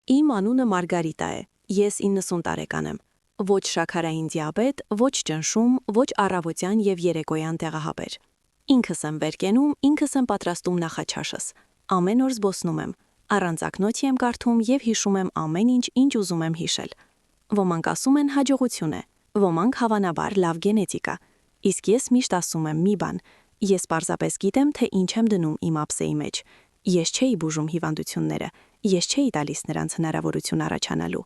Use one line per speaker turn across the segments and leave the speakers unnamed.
Իմ անունը Մարգարիտա է, ես 90 տարեկան եմ, ոչ շաքարային դիաբետ, ոչ ճնշում, ոչ առավոտյան և երեկոյան տեղահաբեր։ Ինքս եմ վեր կենում, ինքս եմ պատրաստում նախաչաշս, ամեն օր զբոսնում եմ, առանց ակնոցի եմ կարդում և հիշում եմ ամեն ինչ, ինչ ուզում եմ հիշել։ Ոմանք ասում են հաջողություն է, ոմանք հավանաբար լավ գենետիկա, իսկ ես միշտ ասում եմ մի բան, ես պարզապես գիտեմ, թե ինչ եմ դնում իմ ափսեի մեջ, ես չէի բուժում հիվանդությունները, ես չէի տալիս նրանց հնարավորություն առաջանալու։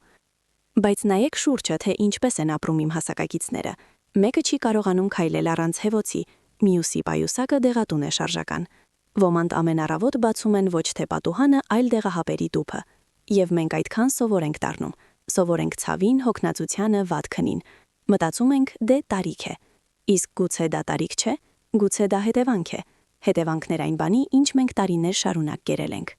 Բայց նայեք շուրջը, թե ինչպես են ապրում իմ հասակակիցները, մեկը չի կարողանում քայլել առանց հևոցի, մյուսի պայուսակը դեղատուն է շարժական, ոմանք ամեն առավոտ բացում են ոչ թե պատուհանը, այլ դեղահաբերի տուփը, և մենք այդքան սովոր ենք դառնում, սովոր ենք ցավին, հոգնածությանը, վատ քնին, մտածում ենք դե տարիք է, իսկ գուցե դա տարիք չէ, գուցե դա հետևանք է, հետևանքներ այն բանի, ինչ մենք տարիներ շարունակ կերել ենք։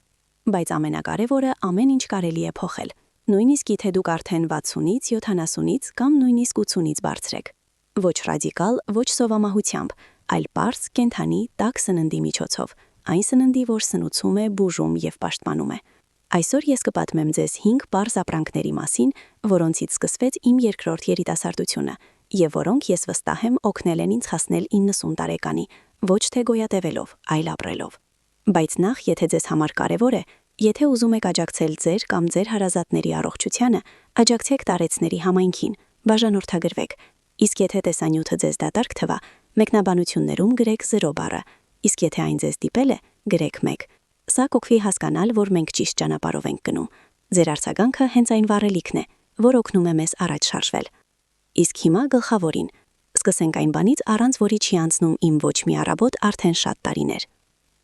Բայց ամենակարևորը ամեն ինչ կարելի է փոխել, նույնիսկ եթե դուք արդեն 60-ից, 70-ից կամ նույնիսկ 80-ից բարձր եք։ Ոչ ռադիկալ, ոչ սովամահությամբ, այլ պարզ, կենդանի, տաք սննդի միջոցով, այն սննդի, որ սնուցում է, բուժում և պաշտպանում է։ Այսօր ես կպատմեմ ձեզ 5 պարզ ապրանքների մասին, որոնցից սկսվեց իմ երկրորդ երիտասարդությունը, և որոնք ես վստահ եմ օգնել են ինձ հասնել 90 տարեկանի, ոչ թե գոյատևելով, այլ ապրելով։ Բայց նախ, եթե ձեզ համար կարևոր է, եթե ուզում եք աջակցել ձեր կամ ձեր հարազատների առողջությանը, աջակցեք տարեցների համայնքին, բաժանորդագրվեք, իսկ եթե տեսանյութը ձեզ դատարկ թվա, մեկնաբանություններում գրեք 0 բառը, իսկ եթե այն ձեզ դիպել է, գրեք 1։ Սա կօգնի հասկանալ, որ մենք ճիշտ ճանապարհով ենք գնում։ Ձեր արձագանքը հենց այն վառելիքն է, որ օգնում է մեզ առաջ շարժվել։ Իսկ հիմա գլխավորին։ Սկսենք այն բանից, առանց որի չի անցնում իմ ոչ մի առավոտ արդեն շատ տարիներ։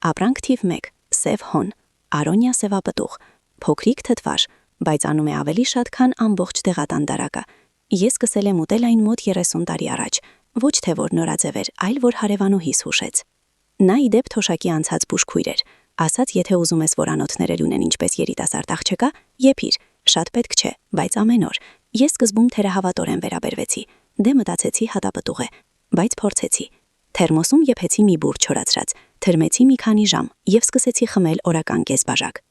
Ապրանք թիվ 1. Սև հոն, Արոնիա սևապտուղ, փոքրիկ թթվաշ, բայց անում է ավելի շատ, քան ամբողջ դեղատան դարակը։ Ես սկսել եմ ուտել այն մոտ 30 տարի առաջ, ոչ թե որ նորաձև էր, այլ որ հարևանուհիս հուշեց։ Նա ի դեպ թոշակի անցած բուժքույր էր, ասաց, եթե ուզում ես, որ անոթները լինեն ինչպես երիտասարդ աղջկա, եփիր, շատ պետք չէ, բայց ամեն օր։ Ես սկզբում թերահավատորեն վերաբերվեցի, դե մտածեցի հատապտուղ է, բայց փորձեցի։ Թերմոսում եփեցի մի բուր չորացրած, թրմեցի մի քանի ժամ և սկսեցի խմել օրական կես բաժակ։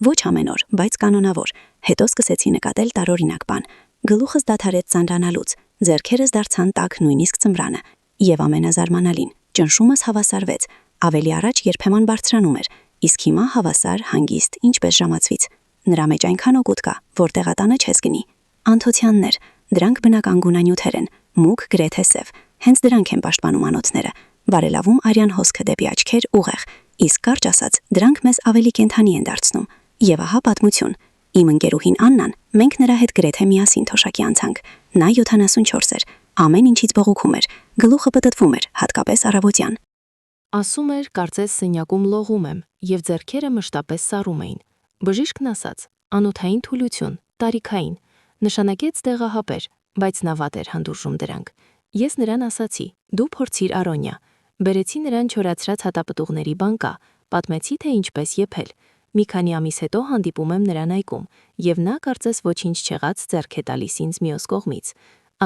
Ոչ ամեն օր, բայց կանոնավոր, հետո սկսեցի նկատել տարօրինակ բան։ Գլուխս դադարեց ծանրանալուց, ձեռքերս դարձան տաք նույնիսկ ծմրանը, և ամենազարմանալին, ճնշումս հավասարվեց, ավելի առաջ երբեմն բարձրանում էր, իսկ հիմա հավասար, հանգիստ, ինչպես ժամացվից։ Նրա մեջ այնքան օգուտ կա, որ տեղատանը չես գնի։ Անթոթյաններ, դրանք բնական գունանյութեր են, մուգ գրեթե սև, հենց դրանք են պաշտպանում անոթները, բարելավում արյան հոսքը դեպի աչքեր ուղեղ, իսկ կարճ ասած, դրանք մեզ ավելի կենդանի են դարձնում։ Եվ ահա պատմություն։ Իմ ընկերուհին Աննան, մենք նրա հետ գրեթե միասին թոշակի անցանք։ Նա 74 էր, ամեն ինչից բողոքում էր, գլուխը պտտվում էր, հատկապես առավոտյան։
Ասում էր, կարծես սենյակում լողում եմ, և ձեռքերը մշտապես սառում էին։ Բժիշկն ասաց, անոթային թուլություն, տարիքային, նշանակեց տեղահաբեր, բայց նա վատ էր հանդուրժում դրանք։ Ես նրան ասացի, դու փորձիր Արոնիա։ Բերեցի նրան չորացրած հատապտուղների բանկա, պատմեցի, թե ինչպես եփել։ Մի քանի ամիս հետո հանդիպում եմ նրան այգում, և նա կարծես ոչինչ չեղած ձեռք է տալիս ինձ մյուս կողմից։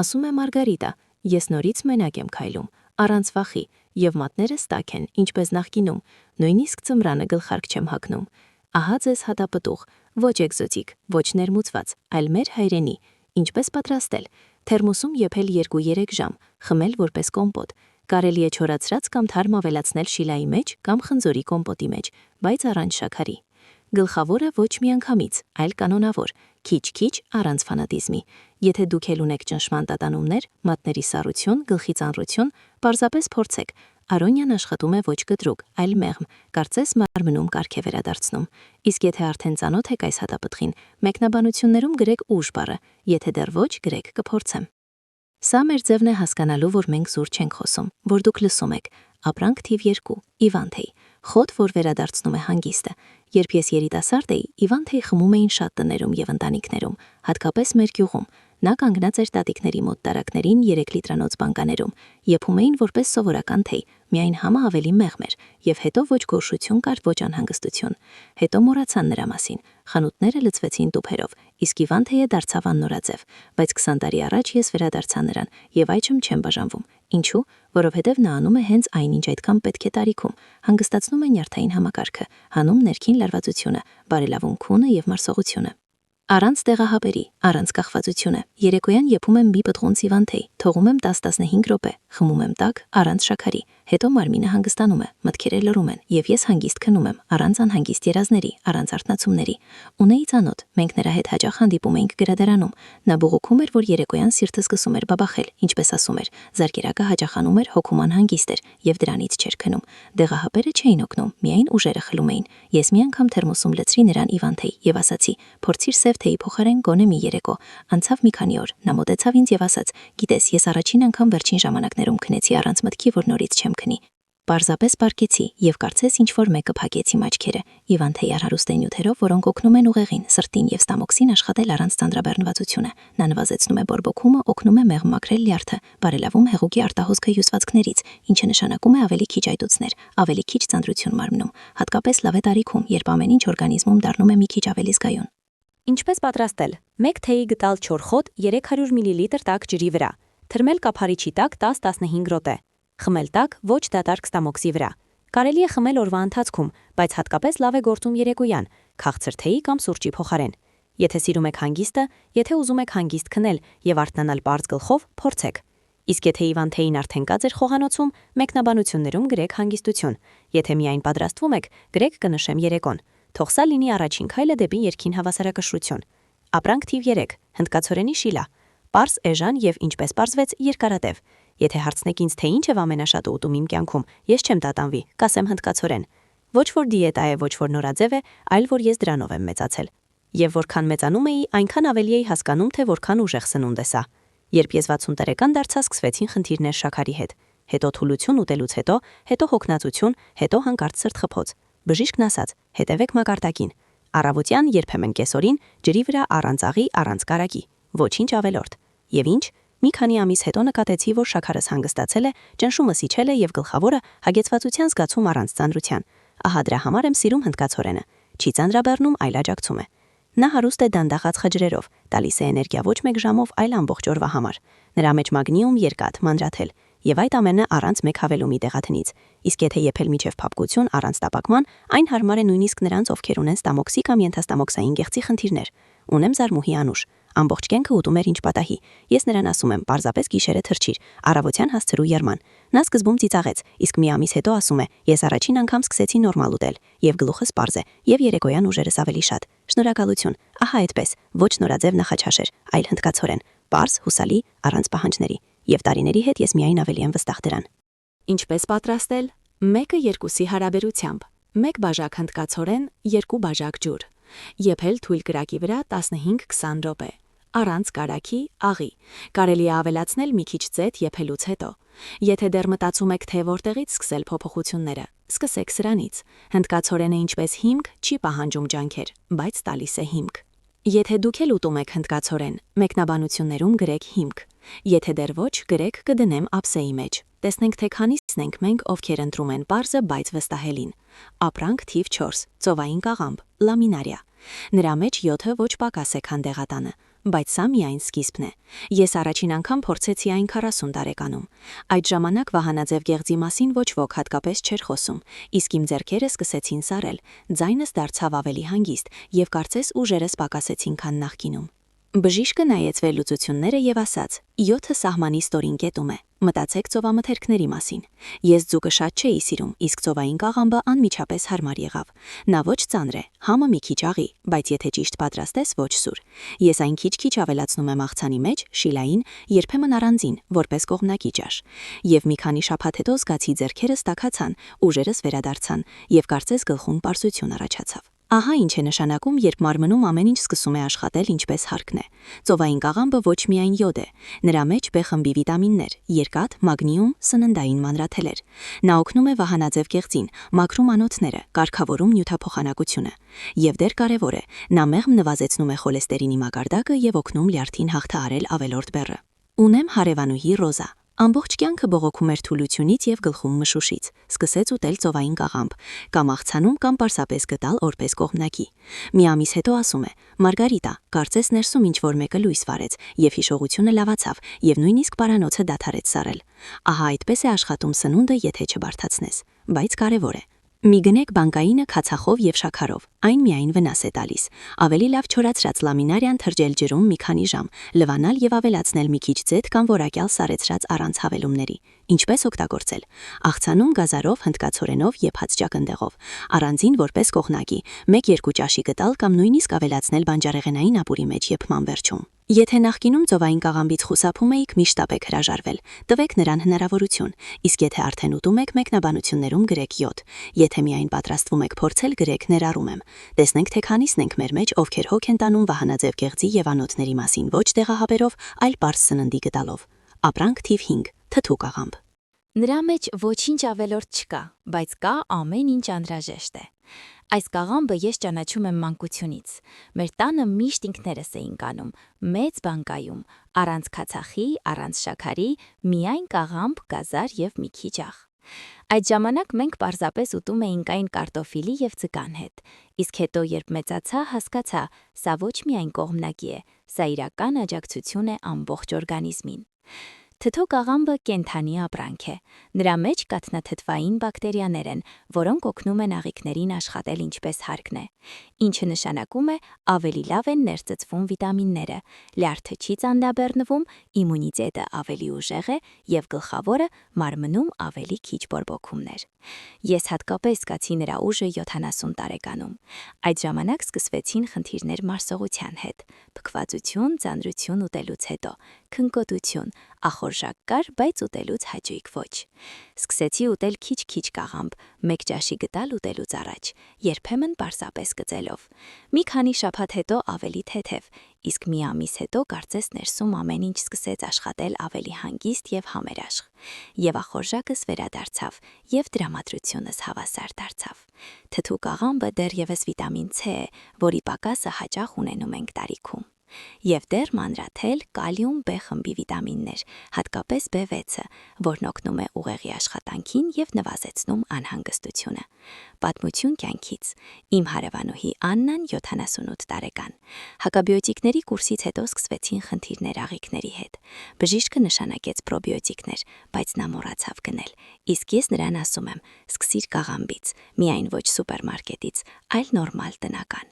Ասում է Մարգարիտա, ես նորից մենակ եմ քայլում, առանց վախի, և մատներս տաք են, ինչպես նախկինում, նույնիսկ ծմրանը գլխարկ չեմ հագնում։ Ահա ձեզ հատապտուղ, ոչ էկզոտիկ, ոչ ներմուծված, այլ մեր հայրենի։ Ինչպես պատրաստել։ Թերմոսում եփել 2-3 ժամ, խմել որպես կոմպոտ։ Կարելի է չորացրած կամ թարմ ավելացնել շիլայի մեջ կամ խնձորի կոմպոտի մեջ, բայց առանց շաքարի։ Գլխավորը ոչ միանգամից, այլ կանոնավոր, քիչ-քիչ առանց ֆանատիզմի։ Եթե դուք էլ ունեք ճնշման տատանումներ, մատների սառություն, գլխի ծանրություն, պարզապես փորձեք։ Արոնիան աշխատում է ոչ կտրուկ, այլ մեղմ, կարծես մարմնում կարգ է վերադարձնում։ Իսկ եթե արդեն ծանոթ եք այս հատապտղին, մեկնաբանություններում գրեք ուժ բառը, եթե դեռ ոչ, գրեք կփորձեմ։ Սա մեր ձևն է հասկանալու, որ մենք զուր չենք խոսում, որ դուք լսում եք։ Ապրանք թիվ 2. Իվանթեյ, խոտ, որ վերադարձնում է հանգիստը։ Երբ ես երիտասարդ էի, Իվանթեյ խմում էին շատ տներում և ընտանիքներում, հատկապես մեր գյուղում։ Նա կանգնած էր տատիկների մոտ տարակներին 3 լիտրանոց բանկաներում, եփում էին որպես սովորական թեյ, միայն համը ավելի մեղմ էր, և հետո ոչ գորշություն կար, ոչ անհանգստություն։ Հետո մոռացան նրա մասին, խանութները լցվեցին տուփերով, իսկ Իվանթեյը դարձավ աննորաձև, բայց 20 տարի առաջ ես վերադարձա նրան, և այժմ չեմ բաժանվում։ Ինչու՞, որովհետև նա անում է հենց այնինչ այդքան պետք է տարիքում, հանգստացնում է նյարդային համակարգը, հանում ներքին լարվածությունը, բարելավում քունը և մարսողությունը։ Առանց տեղահապերի, առանց կախվածությունը, երեկոյան եփում եմ մի պտղուն Սիվանթեյ, թողում եմ 10-15 րոպե, խմում եմ տաք, առանց շաքարի, հետո մարմինը հանգստանում է, մտքերը լռում են, եւ ես հանգիստ քնում եմ, առանց անհանգիստ երազների, առանց արթնացումների։ Ունեի ծանոթ, մենք նրա հետ հաճախ հանդիպում էինք գրադարանում։ Նա բողոքում էր, որ երեկոյան սիրտը սկսում էր բաբախել, ինչպես ասում էր, զարկերակը հաճախանում էր, հոգում անհանգիստ էր, եւ դրանից չէր քնում։ Դեղահապերը չէին օգնում, միայն ուժերը խլում էին։ Ես մի անգամ թերմոսում լցրի նրան Իվանթեյ եւ ասացի. «Փորձիր սև թեյի փոխարեն գոնե մի երեկո»։ Անցավ մի քանի օր, նա մոտեցավ ինձ եւ ասաց. «Գիտես, ես առաջին անգամ վերջին ժամանակներում քնեցի առանց մտքի, որ նորից չեմ քնի»։ Պարզապես պարկեցի եւ կարծես ինչ-որ մեկը փակեցի աչքերը։ Իվանթեյ առհարուստ նյութերով, որոնք օգնում են ուղեղին, սրտին եւ ստամոքսին աշխատել առանց ծանրաբեռնվածությունը։ Նա նվազեցնում է բորբոքումը, օգնում է մեղմ մաքրել լյարդը, բարելավում հեղուկի արտահոսքը հյուսվածքներից, ինչը նշանակում է ավելի քիչ այտուցներ, ավելի քիչ ծանրություն մարմնում, հատկապես լավ է տարիքում, երբ ամեն ինչ օրգանիզմում դառնում է մի քիչ ավելի զգայուն։
Ինչպես պատրաստել։ 1 թեյի գտալ չորխոտ 300 մլ տաք ջրի վրա։ Թրմել կափարիչի տակ 10-15 րոպե։ Խմել տաք ոչ դատարկ ստամոքսի վրա։ Կարելի է խմել օրվա ընթացքում, բայց հատկապես լավ է գործում երեկոյան, քաղցր թեյի կամ սուրճի փոխարեն։ Եթե սիրում եք հանգիստը, եթե ուզում եք հանգիստ քնել եւ արթնանալ པարզ գլխով, փորձեք։ Իսկ եթե Իվանթեյին արդեն կա ձեր խոհանոցում, մեկնաբանություններում գրեք հանգիստություն։ Եթե միայն պատրաստվում եք, գրեք կնշեմ երեկոն։ Թող սա լինի առաջին քայլը դեպի երգին հավասարակշռություն։ Ապրանք թիվ 3. Հնդկացորենի շիլա։ Պարզ, էժան եւ ինչպես պարզվեց երկարատև։ Եթե հարցնեք ինձ, թե ինչ է ամենաշատը ուտում իմ կյանքում, ես չեմ տատանվի, կասեմ հնդկացորեն։ Ոչ որ դիետա է, ոչ որ նորաձև է, այլ որ ես դրանով եմ մեծացել։ Եվ որքան մեծանում էի, այնքան ավելի էի հասկանում, թե որքան ուժեղ սնունդ է սա։ Երբ ես 60 տարեկան դարձա, սկսվեցին խնդիրներ շաքարի հետ։ Հետո թուլություն ուտելուց հետո հոգնածություն, հետո հանկարծ սրտխփոց։ Բժիշկն ասաց. հետևեք մակարդակին։ Առավոտյան երբեմն կեսօրին ջրի վրա առանց աղի, առանց կարագի, ոչինչ ավելորդ։ Եվ ինչ, մի քանի ամիս հետո նկատեցի, որ շաքարս հանգստացել է, ճնշումս իջել է եւ գլխավորը հագեցվածության զգացում առանց ծանրության։ Ահա դրա համար եմ սիրում հնդկացորենը։ Չի ծանրաբեռնում, այլ աջակցում է։ Նա հարուստ է դանդաղ ածխաջրերով, տալիս է էներգիա ոչ մեկ ժամով, այլ ամբողջ օրվա համար։ Նրա մեջ մագնիում, երկաթ, մանրաթել, եւ այդ ամենը առանց մեկ հավելումի դեղատնից։ Իսկ եթե եփել միջև փափկություն առանց տապակման, այն հարմար է նույնիսկ նրանց, ովքեր ունեն ստամոքսի կամ ենթաստամոքսային գեղձի խնդիրներ։ Ունեմ զարմուհի Անուշ։ Ամբողջ կյանքը ուտում էր ինչ պատահի։ Ես նրան ասում եմ, պարզապես գիշերը թրջիր, առավոտյան հասցրու երման։ Նա սկզբում ծիծաղեց, իսկ մի ամիս հետո ասում է, ես առաջին անգամ սկսեցի նորմալ ուտել, եւ գլուխս պարզ է, եւ երեկոյան ուժերս ավելի շատ։ Շնորհակալություն։ Ահա այդպես, ոչ նորաձև նախաչաշեր, այլ հնդկացորեն, պարզ, հուսալի, առանց պահանջների։ Եվ տարիների հետ ես միայն ավելի եմ վստահ դրան։ Ինչպես պատրաստել։ 1-2-ի հարաբերությամբ։ 1 բաժակ հնդկացորեն, 2 բաժակ ջուր։ Եփել թույլ կրակի վրա 15-20 րոպե։ Առանց կարագի, աղի։ Կարելի է ավելացնել մի քիչ ծեթ եփելուց հետո։ Եթե դեռ մտածում եք, թե որտեղից սկսել փոփոխությունները, սկսեք սրանից։ Հնդկացորենը ինչպես հիմք չի պահանջում ջանքեր, բայց տալիս է հիմք։ Եթե դուք էլ ուտում եք հնդկացորեն, մեկնաբանություններում գրեք հիմք։ Եթե դեռ ոչ, գրեք կդնեմ ափսեի մեջ։ Տեսնենք, թե քանիսն ենք մենք, ովքեր ընտրում են պարզը, բայց վստահելին։ Ապրանք թիվ 4. Ծովային կաղամբ, լամինարիա։ Նրա մեջ 7-ը ոչ պակաս է, քան դեղատանը, բայց սա միայն սկիզբն է։ Ես առաջին անգամ փորձեցի այն 40 տարեկանում։ Այդ ժամանակ վահանաձև գեղձի մասին ոչ ոք հատկապես չէր խոսում, իսկ իմ ձեռքերը սկսեցին սառել, ձայնս դարձավ ավելի հանգիստ եւ կարծես ուժերս պակասեցին, քան նախկինում։ Բժիշկը նայեց վերլուծությունները եւ ասաց. 7-ը սահմանի ստորին կետում է։ Մտածեք ծովամթերքների մասին։ Ես ձուկը շատ չէի սիրում, իսկ ծովային կաղամբը անմիջապես հարմար եղավ։ Նա ոչ ծանր է, համը մի քիչ աղի, բայց եթե ճիշտ պատրաստես, ոչ սուր։ Ես այն քիչ-քիչ ավելացնում եմ աղցանի մեջ, շիլային, երբեմն առանձին, որպես կողմնակի ճաշ։ Եվ մի քանի շաբաթ հետո զգացի ձեռքերս տաքացան, ուժերս վերադարձան, եւ կարծես գլխում պարզություն առաջացավ։ Ահա ինչ է նշանակում, երբ մարմնում ամեն ինչ սկսում է աշխատել ինչպես հարկն է։ Ծովային կաղամբը ոչ միայն յոդ է, նրա մեջ B խմբի վիտամիններ, երկաթ, մագնիում, սննդային մանրաթելեր։ Նա օգնում է վահանաձև գեղձին, մաքրում անոթները, կարգավորում նյութափոխանակությունը։ Եվ դեռ կարևոր է, նա մեղմ նվազեցնում է խոլեստերինի մակարդակը եւ օգնում լյարդին հաղթահարել ավելորդ բեռը։ Ունեմ հարևանուհի Ռոզա։ Ամբողջ կյանքը բողոքում էր թուլությունից եւ գլխում մշուշից։ Սկսեց ուտել ծովային կաղամբ, կամ աղցանում, կամ պարզապես գտալ որպես կողմնակի։ Մի ամիս հետո ասում է. Մարգարիտա, կարծես ներսում ինչ-որ մեկը լույս վարեց, եւ հիշողությունը լավացավ, եւ նույնիսկ պարանոցը դադարեց սառել։ Ահա այդպես է աշխատում սնունդը, եթե չբարդացնես, բայց կարևոր է։ Մի գնեք բանկայինը քացախով եւ շաքարով, այն միայն վնաս է տալիս։ Ավելի լավ չորացրած լամինարիան թրջել ջրում մի քանի ժամ, լվանալ եւ ավելացնել մի քիչ ձեթ կամ որակյալ սառեցրած առանց հավելումների։ Ինչպես օգտագործել։ Աղցանում գազարով, հնդկացորենով եւ հացճակնդեղով, առանձին որպես կողմնակի, 1-2 ճաշի գտալ կամ նույնիսկ ավելացնել բանջարեղենային ապուրի մեջ եփման վերջում։ Եթե նախկինում ծովային կաղամբից խուսափում էիք, միշտ ապեք հրաժարվել, տվեք նրան հնարավորություն, իսկ եթե արդեն ուտում եք, մեկնաբանություններում գրեք յոդ, եթե միայն պատրաստվում եք փորձել, գրեք ներառում եմ։ Տեսնենք, թե քանիսն ենք մեր մեջ, ովքեր հոգ են տանում վահանաձև գեղձի եւ անոթների մասին ոչ տեղահաբերով, այլ պարզ սննդի գտալով։ Ապրանք թիվ 5. թթու կաղամբ։
Նրա մեջ ոչինչ ավելորդ չկա, բայց կա ամեն ինչ անհրաժեշտ է։ Այս կաղամբը ես ճանաչում եմ մանկությունից։ Մեր տանը միշտ ինքներս էինք անում, մեծ բանկայում, առանց քացախի, առանց շաքարի, միայն կաղամբ, գազար եւ մի քիչ աղ։ Այդ ժամանակ մենք պարզապես ուտում էինք այն կարտոֆիլի եւ ձկան հետ։ Իսկ հետո, երբ մեծացա, հասկացա, սա ոչ միայն կողմնակի է, սա իրական աջակցություն է ամբողջ օրգանիզմին։ Թթու կաղամբը կենդանի ապրանք է։ Նրա մեջ կաթնաթթվային բակտերիաներ են, որոնք օգնում են աղիքներին աշխատել ինչպես հարկն է, ինչը նշանակում է ավելի լավ են ներծծվում վիտամինները, լյարդը չի ծանրաբեռնվում, իմունիտետը ավելի ուժեղ է եւ գլխավորը մարմնում ավելի քիչ բորբոքումներ։ Ես հատկապես զգացի նրա ուժը 70 տարեկանում։ Այդ ժամանակ սկսվեցին խնդիրներ մարսողության հետ, փքվածություն, ծանրություն ուտելուց հետո, քնկոտություն, ախորժակ կար, բայց ուտելուց հաճույք ոչ։ Սկսեցի ուտել քիչ-քիչ կաղամբ, 1 ճաշի գտալ ուտելուց առաջ, երբեմն պարզապես գծելով։ Մի քանի շաբաթ հետո ավելի թեթև, իսկ մի ամիս հետո կարծես ներսում ամեն ինչ սկսեց աշխատել ավելի հանգիստ եւ համերաշխ։ Եվ ախորժակս վերադարձավ, եւ դրամատրությունս հավասար դարձավ։ Թթու կաղամբը դեռևս վիտամին C է, որի պակասը հաճախ ունենում ենք տարիքում։ Եվ դեռ մանրաթել կալիում B խմբի վիտամիններ, հատկապես B6-ը, որն օգնում է ուղեղի աշխատանքին եւ նվազեցնում անհանգստությունը։ Պատմություն կյանքից։ Իմ հարևանուհի Աննան 78 տարեկան։ Հակաբիոտիկների կուրսից հետո սկսվեցին խնդիրներ աղիքների հետ։ Բժիշկը նշանակեց պրոբիոտիկներ, բայց նա մոռացավ գնել։ Իսկ ես նրան ասում եմ. սկսիր կաղամբից, միայն ոչ սուպերմարկետից, այլ նորմալ տնական։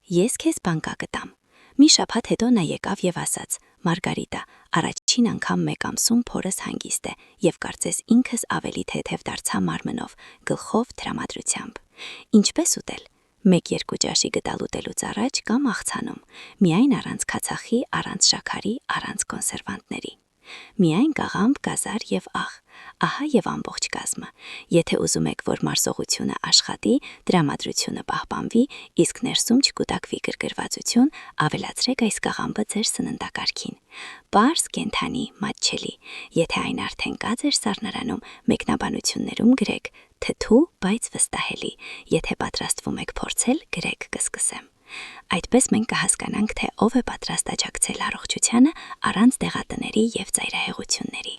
Ես քեզ բանկա կտամ։ Մի շաբաթ հետո նա եկավ եւ ասաց. Մարգարիտա, առաջին անգամ 1 ամսում փորս հանգիստ է եւ կարծես ինքս ավելի թեթև դարձա մարմնով, գլխով տրամադրությամբ։ Ինչպես ուտել։ 1-2 ճաշի գտալ ուտելուց առաջ կամ աղցանում, միայն առանց քացախի, առանց շաքարի, առանց կոնսերվանտների։ Միայն կաղամբ, գազար եւ աղ։ Ահա եւ ամբողջ կազմը։ Եթե ուզում եք, որ մարսողությունը աշխատի, դրամատրությունը պահպանվի, իսկ ներսում չկուտակվի գրգռվածություն, ավելացրեք այս կաղամբը ձեր սննդակարգին։ Պարզ, կենդանի, մատչելի։ Եթե այն արդեն կա ձեր սառնարանում, մեկնաբանություններում գրեք թթու, բայց վստահելի։ Եթե պատրաստվում եք փորձել, գրեք կսկսեմ։ Այդպես մենք կհասկանանք, թե ով է պատրաստ աջակցել առողջությանը առանց դեղատների եւ ծայրահեղությունների։